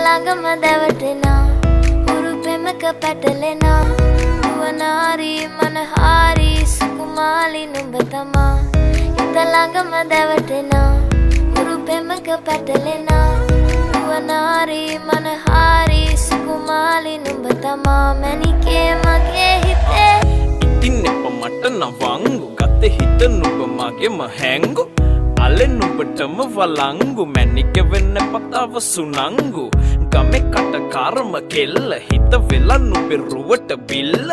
ළඟම දැවටෙනා උරුපෙමක පැටලෙනා නුවනාරි මනහාරි සුකුමාලි නුඹ තමා හිත ළඟම දැවටෙනා උරුපෙමක පැටලෙනා නුවනාරි මනහාරි සුකුමාලි නුඹ තමා මැණිකේ මගේ හිතේ ඉතින් එප මට නවංගු ගත හිත නුඹ මගේම හැංගු අලෙ නුඹටම වලංගු මැණික වෙන්න පතාව සුනංගු ගමේ කටකාරම කෙල්ල හිත වෙලා නුඹේ රුවට බිල්ල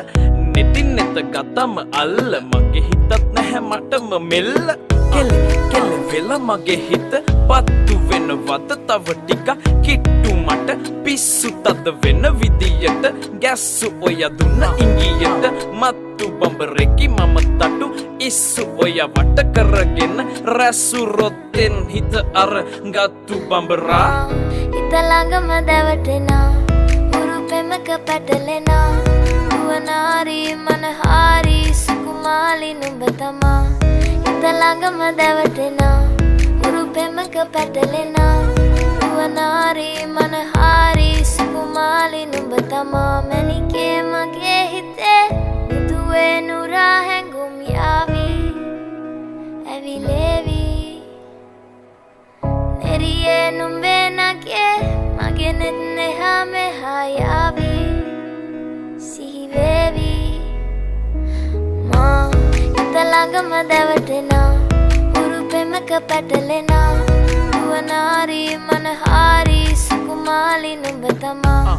නෙතින් නෙත ගතම අල්ල මගේ හිතත් නැහැ මටම මෙල්ල කෙල කෙල වෙලා මගේ හිත පත්තු වෙනවද තව ටික කිට්ටු මට පිස්සු තද වෙන විදියට ගැස්සු ඔය දුන්න ඉංගියට මත්තු බඹරෙකි මම තටු ඉස්සු ඔය වට කරගෙන රැසු රොත්තෙන් හිත අර ගත්තු බඹරා හිත ළඟම දැවටෙනා උරුපෙමක පැටලෙනා නුවනාරි මනහාරි සුකුමාලි නුඹ තමා හිත ළඟම දැවටෙනා උරුපෙමක පැටලෙනා නුවනාරි මනහාරි සුකුමාලි නුඹ තමා මැණිකේ මගේ හිතේ මුදුවේ නුරා හැඟුම් යාවි ඇවිලේවි නෙරියේ නුඹේ නගේ මගේ නෙත් නෙහා මෙහා යාවි සිහි වේවි මා හිත ළඟම දැවටෙනා උරුපෙමක පැටලෙනා නුවනාරි මනහාරි සුකුමාලි නුඹ තමා